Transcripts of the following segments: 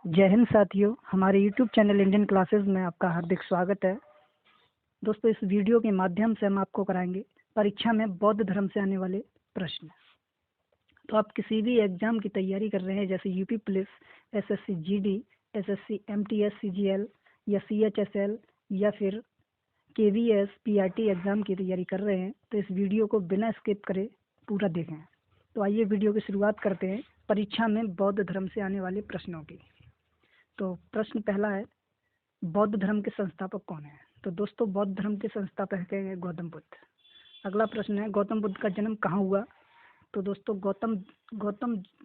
जय हिंद साथियों, हमारे YouTube चैनल इंडियन क्लासेस में आपका हार्दिक स्वागत है। दोस्तों, इस वीडियो के माध्यम से हम आपको कराएंगे परीक्षा में बौद्ध धर्म से आने वाले प्रश्न। तो आप किसी भी एग्जाम की तैयारी कर रहे हैं, जैसे UP police, SSC GD, SSC MTS CGL या सीएचएसएल या फिर केवीएस पीआरटी एग्जाम की तैयारी कर रहे हैं, तो इस वीडियो को बिना स्किप करे पूरा देखें। तो आइए वीडियो की शुरुआत करते हैं परीक्षा में बौद्ध धर्म से आने वाले प्रश्नों की। तो प्रश्न पहला है, बौद्ध धर्म के संस्थापक कौन है? तो दोस्तों, बौद्ध धर्म के संस्थापक है गौतम बुद्ध। अगला प्रश्न है, गौतम बुद्ध का जन्म कहाँ हुआ? तो दोस्तों, गौतम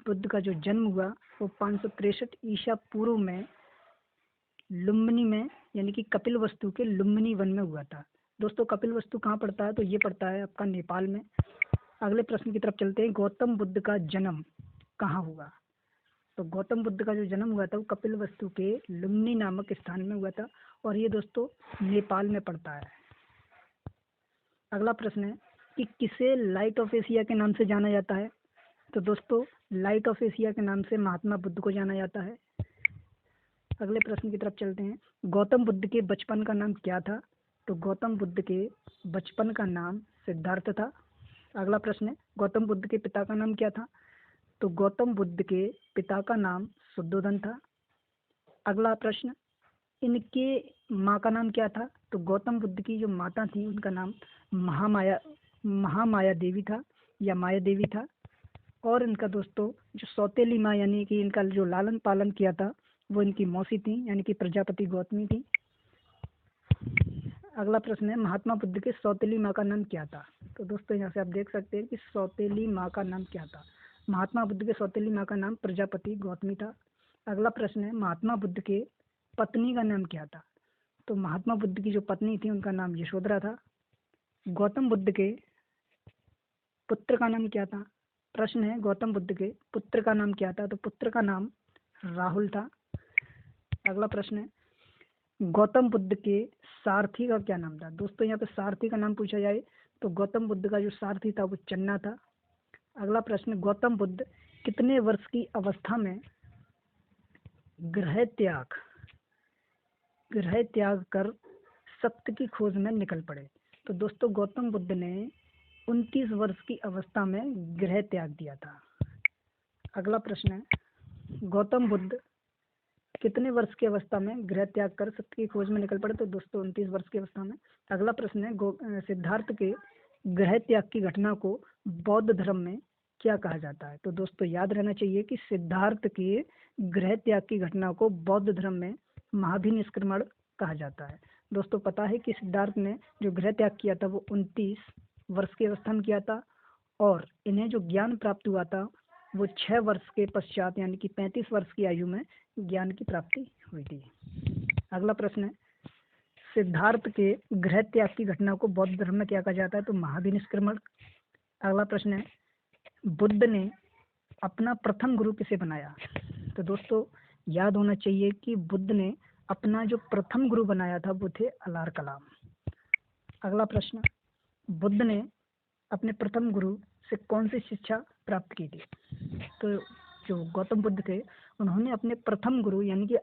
बुद्ध का जो जन्म हुआ वो 563 ईसा पूर्व में लुम्बिनी में, यानी कि कपिलवस्तु के लुम्बिनी वन में हुआ था। दोस्तों, कपिलवस्तु कहाँ पड़ता है? तो ये पड़ता है आपका नेपाल में। अगले प्रश्न की तरफ चलते हैं, गौतम बुद्ध का जन्म कहाँ हुआ? तो गौतम बुद्ध का जो जन्म हुआ था वो कपिलवस्तु के लुम्बिनी नामक स्थान में हुआ था, और ये दोस्तों नेपाल में पड़ता है। अगला प्रश्न है कि किसे लाइट ऑफ एशिया के नाम से जाना जाता है? तो दोस्तों, लाइट ऑफ एशिया के नाम से महात्मा बुद्ध को जाना जाता है। अगले प्रश्न की तरफ चलते हैं, गौतम बुद्ध के बचपन का नाम क्या था? तो गौतम बुद्ध के बचपन का नाम सिद्धार्थ था। अगला प्रश्न है, गौतम बुद्ध के पिता का नाम क्या था? तो गौतम बुद्ध के पिता का नाम शुद्धोधन था। अगला प्रश्न, इनके माँ का नाम क्या था? तो गौतम बुद्ध की जो माता थी उनका नाम महामाया देवी था या माया देवी था। और इनका दोस्तों जो सौतेली माँ, यानी कि इनका जो लालन पालन किया था वो इनकी मौसी थी, यानी कि प्रजापति गौतमी थी। अगला प्रश्न है, महात्मा बुद्ध के सौतेली माँ का नाम क्या था? तो दोस्तों, यहाँ से आप देख सकते हैं कि सौतेली माँ का नाम क्या था। महात्मा बुद्ध के सौतेली माँ का नाम प्रजापति गौतमी था। अगला प्रश्न है, महात्मा बुद्ध के पत्नी का नाम क्या था? तो महात्मा बुद्ध की जो पत्नी थी उनका नाम यशोधरा था। गौतम बुद्ध के पुत्र का नाम क्या था? प्रश्न है, गौतम बुद्ध के पुत्र का नाम क्या था? तो पुत्र का नाम राहुल था। अगला प्रश्न है, गौतम बुद्ध के सारथी का क्या नाम था? दोस्तों, यहाँ पे सारथी का नाम पूछा जाए तो गौतम बुद्ध का जो सारथी था वो चन्ना था। अगला प्रश्न, गौतम बुद्ध कितने वर्ष की अवस्था में गृह त्याग कर सत्य की खोज में निकल पड़े? तो दोस्तों, गौतम बुद्ध ने 29 वर्ष की अवस्था में गृह त्याग दिया था। अगला प्रश्न है, गौतम बुद्ध कितने वर्ष की अवस्था में गृह त्याग कर सत्य की खोज में निकल पड़े? तो दोस्तों, 29 वर्ष की अवस्था में। अगला प्रश्न है, सिद्धार्थ के गृह त्याग की घटना को बौद्ध धर्म में क्या कहा जाता है? तो दोस्तों, याद रहना चाहिए कि सिद्धार्थ के गृह त्याग की घटना को बौद्ध धर्म में महाभिनिष्क्रमण कहा जाता है। दोस्तों, पता है कि सिद्धार्थ ने जो गृह त्याग किया था वो 29 वर्ष की अवस्था में किया था, और इन्हें जो ज्ञान प्राप्त हुआ था वो 6 वर्ष के पश्चात, यानी कि 35 वर्ष की आयु में ज्ञान की प्राप्ति हुई थी। अगला प्रश्न है, सिद्धार्थ के गृह त्याग की घटना को बौद्ध धर्म में क्या कहा जाता है? तो महाभिनिष्क्रमण। अगला प्रश्न है, बुद्ध ने अपना प्रथम गुरु किसे बनाया? तो दोस्तों, याद होना चाहिए कि बुद्ध ने अपना जो प्रथम गुरु बनाया था वो थे अलार कलाम। अगला प्रश्न, बुद्ध ने अपने प्रथम गुरु से कौन सी शिक्षा प्राप्त की थी? तो जो गौतम बुद्ध थे उन्होंने अपने प्रथम गुरु यानी कि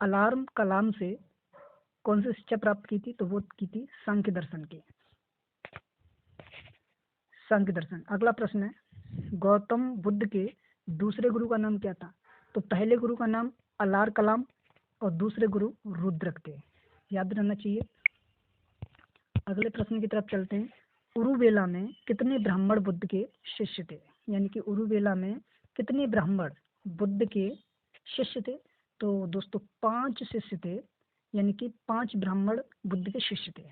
अलार्म कलाम से कौन सी शिक्षा प्राप्त की थी? तो वो की थी सांख्य दर्शन की। सांख्य दर्शन। अगला प्रश्न है, गौतम बुद्ध के दूसरे गुरु का नाम क्या था? तो पहले गुरु का नाम अलार कलाम और दूसरे गुरु रुद्रक थे। याद रहना चाहिए। अगले प्रश्न की तरफ चलते हैं, उरुवेला में कितने ब्राह्मण बुद्ध के शिष्य थे? यानी कि उरुवेला में कितने ब्राह्मण बुद्ध के शिष्य थे? तो दोस्तों, 5 शिष्य थे, यानी कि 5 ब्राह्मण बुद्ध के शिष्य थे।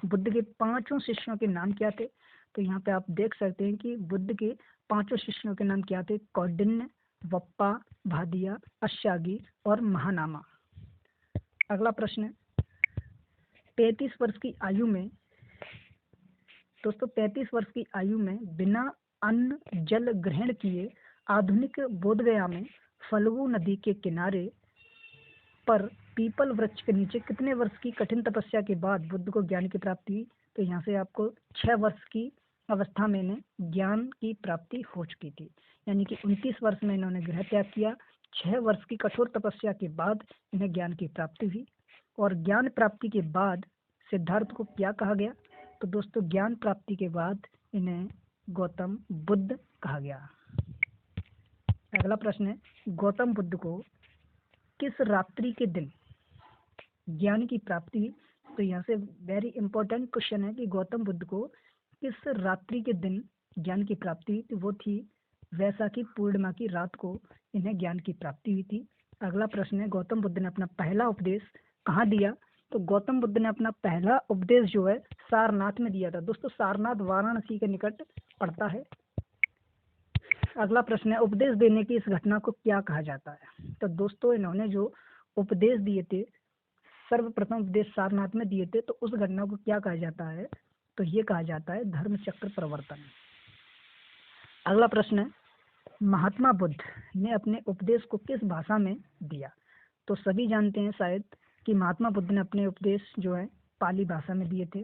बुद्ध के 5 शिष्यों के नाम क्या थे? तो यहाँ पे आप देख सकते हैं कि बुद्ध के 5 शिष्यों के नाम क्या थे? कौंडिन्य, वप्पा, भादिया, अशागी और महानामा। अगला प्रश्न है, 35 वर्ष की आयु में, दोस्तों 35 वर्ष की आयु में बिना अन्न जल ग्रहण किए आधुनिक बोधगया में फल्गु नदी के किनारे पर पीपल वृक्ष के नीचे कितने वर्ष की कठिन तपस्या के बाद बुद्ध को ज्ञान की प्राप्ति हुई? तो यहाँ से आपको 6 वर्ष की अवस्था में इन्हें ज्ञान की प्राप्ति हो चुकी थी, यानी कि 29 वर्ष में इन्होंने गृह त्याग किया, 6 वर्ष की कठोर तपस्या के बाद इन्हें ज्ञान की प्राप्ति हुई। और ज्ञान प्राप्ति के बाद सिद्धार्थ को क्या कहा गया? तो दोस्तों ज्ञान प्राप्ति के बाद इन्हें गौतम बुद्ध कहा गया। अगला प्रश्न है, गौतम बुद्ध को किस रात्रि के दिन ज्ञान की प्राप्ति हुई? तो यहाँ से वेरी इंपॉर्टेंट क्वेश्चन है कि गौतम बुद्ध को किस रात्रि के दिन ज्ञान की प्राप्ति हुई? तो वो थी वैशाखी पूर्णिमा की रात को इन्हें ज्ञान की प्राप्ति हुई थी। अगला प्रश्न है, गौतम बुद्ध ने अपना पहला उपदेश कहाँ दिया? तो गौतम बुद्ध ने अपना पहला उपदेश जो है सारनाथ में दिया था। दोस्तों सारनाथ वाराणसी के निकट पड़ता है। अगला प्रश्न है, उपदेश देने की इस घटना को क्या कहा जाता है? तो दोस्तों इन्होंने जो उपदेश दिए थे, सर्वप्रथम उपदेश सारनाथ में दिए थे, तो उस घटना को क्या कहा जाता है? तो ये कहा जाता है धर्म चक्र प्रवर्तन। अगला प्रश्न है, महात्मा बुद्ध ने अपने उपदेश को किस भाषा में दिया? तो सभी जानते हैं शायद कि महात्मा बुद्ध ने अपने उपदेश जो है पाली भाषा में दिए थे।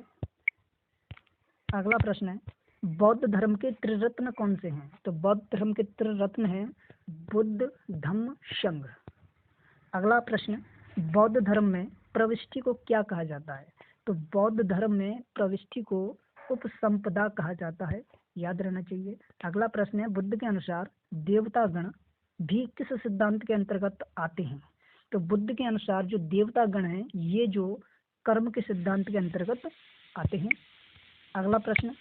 अगला प्रश्न है, बौद्ध धर्म के त्रिरत्न कौन से हैं? तो बौद्ध धर्म के त्रिरत्न हैं बुद्ध, धम्म, संघ। अगला प्रश्न, बौद्ध धर्म में प्रविष्टि को क्या कहा जाता है? तो बौद्ध धर्म में प्रविष्टि को उपसंपदा कहा जाता है, याद रहना चाहिए। अगला प्रश्न है, बुद्ध के अनुसार देवता गण भी किस सिद्धांत के अंतर्गत आते हैं? तो बुद्ध के अनुसार जो देवता गण हैं ये जो कर्म के सिद्धांत के अंतर्गत आते हैं। अगला प्रश्न,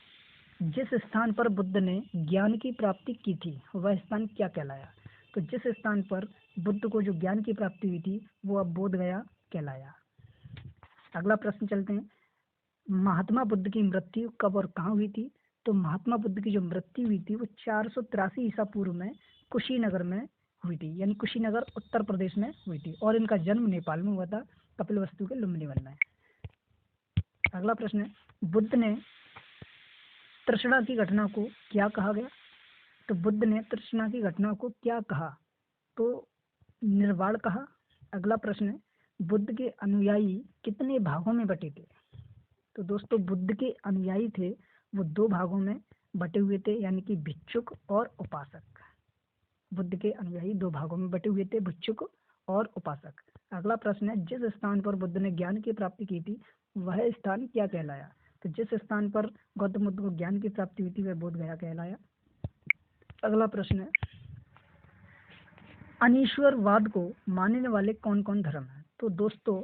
जिस स्थान पर बुद्ध ने ज्ञान की प्राप्ति की थी वह स्थान क्या कहलाया? तो जिस स्थान पर बुद्ध को जो ज्ञान की प्राप्ति हुई थी वो अब बोध गया कहलाया। अगला प्रश्न चलते हैं, महात्मा बुद्ध की मृत्यु कब और कहाँ हुई थी? तो महात्मा बुद्ध की जो मृत्यु हुई थी वो 483 ईसा पूर्व में कुशीनगर में हुई थी, यानी कुशीनगर उत्तर प्रदेश में हुई थी। और इनका जन्म नेपाल में हुआ था, कपिलवस्तु के लुम्बिनी वन में। अगला प्रश्न है, बुद्ध ने तृष्णा की घटना को क्या कहा गया? तो बुद्ध ने तृष्णा की घटना को क्या कहा? तो निर्वाण कहा। अगला प्रश्न है, बुद्ध के अनुयायी कितने भागों में बटे थे? तो दोस्तों बुद्ध के अनुयायी थे वो 2 भागों में बटे हुए थे, यानी कि भिक्षुक और उपासक। बुद्ध के अनुयायी 2 भागों में बटे हुए थे, भिक्षुक और उपासक। अगला प्रश्न है, जिस स्थान पर बुद्ध ने ज्ञान की प्राप्ति की थी वह स्थान क्या कहलाया? तो जिस स्थान पर गौतम बुद्ध को ज्ञान की प्राप्ति हुई थी वह बोध गया कहलाया। अगला प्रश्न है, अनीश्वरवाद को मानने वाले कौन कौन धर्म हैं? तो दोस्तों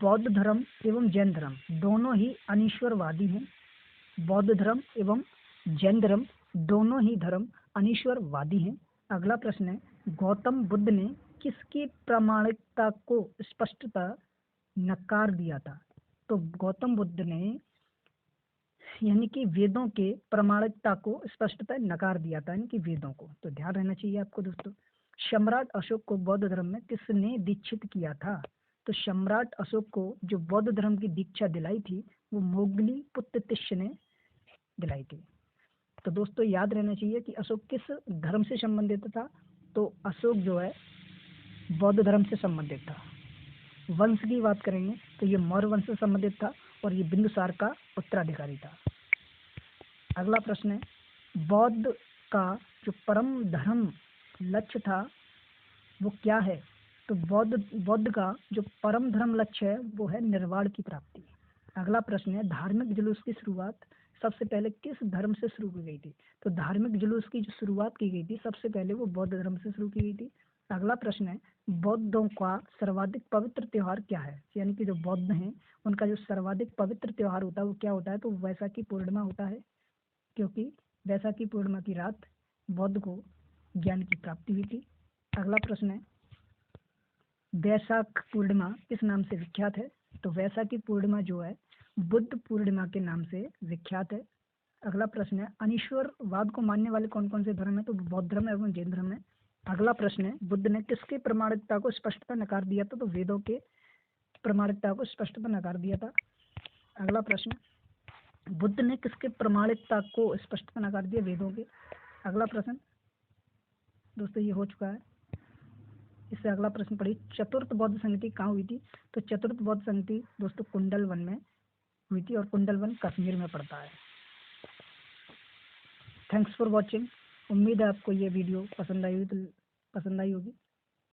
बौद्ध धर्म एवं जैन धर्म दोनों ही अनीश्वरवादी हैं। बौद्ध धर्म एवं जैन धर्म दोनों ही धर्म अनीश्वरवादी हैं। अगला प्रश्न है, गौतम बुद्ध ने किसकी प्रामाणिकता को स्पष्टता नकार दिया था? तो गौतम बुद्ध ने यानी कि वेदों के प्रामाणिकता को स्पष्टता नकार दिया था, यानी कि वेदों को। तो ध्यान रहना चाहिए आपको दोस्तों। सम्राट अशोक को बौद्ध धर्म में किसने दीक्षित किया था? तो सम्राट अशोक को जो बौद्ध धर्म की दीक्षा दिलाई थी वो मोगली पुत्र तिष्य ने दिलाई थी। तो दोस्तों याद रहना चाहिए कि अशोक किस धर्म से संबंधित था? तो अशोक जो है बौद्ध धर्म से संबंधित था। वंश की बात करेंगे तो ये मौर्य वंश से संबंधित था और ये बिंदुसार का उत्तराधिकारी था। अगला प्रश्न है, बौद्ध का जो परम धर्म लक्ष्य था वो क्या है? तो बौद्ध का जो परम धर्म लक्ष्य है वो है निर्वाण की प्राप्ति। अगला प्रश्न है, धार्मिक जुलूस की शुरुआत सबसे पहले किस धर्म से शुरू की गई थी? तो धार्मिक जुलूस की जो शुरुआत की गई थी सबसे पहले वो बौद्ध धर्म से शुरू की गई थी। अगला प्रश्न है, बौद्धों का सर्वाधिक पवित्र त्योहार क्या है? यानी कि जो बौद्ध हैं उनका जो सर्वाधिक पवित्र त्योहार होता है वो क्या होता है? तो वैशाखी पूर्णिमा होता है, क्योंकि वैशाखी पूर्णिमा की रात बौद्ध को ज्ञान की प्राप्ति हुई थी। अगला प्रश्न है, वैशाख पूर्णिमा किस नाम से विख्यात है? तो वैशाखी पूर्णिमा जो है बुद्ध पूर्णिमा के नाम से विख्यात है। अगला प्रश्न है, अनीश्वरवाद को मानने वाले कौन कौन से धर्म है? तो बौद्ध धर्म एवं जैन धर्म है। अगला प्रश्न है, बुद्ध ने किसके प्रामाणिकता को स्पष्टता नकार दिया था? तो वेदों के प्रामाणिकता को स्पष्टता नकार दिया था। अगला प्रश्न, बुद्ध ने किसके प्रामाणिकता को स्पष्टता नकार दिया? वेदों के। अगला प्रश्न दोस्तों ये हो चुका है। इससे अगला प्रश्न पढ़िए, चतुर्थ बौद्ध संगति कहाँ हुई थी? तो चतुर्थ बौद्ध संगति दोस्तों कुंडल वन में हुई थी और कुंडल वन कश्मीर में पड़ता है। Thanks for watching. उम्मीद है आपको ये वीडियो पसंद आई होगी।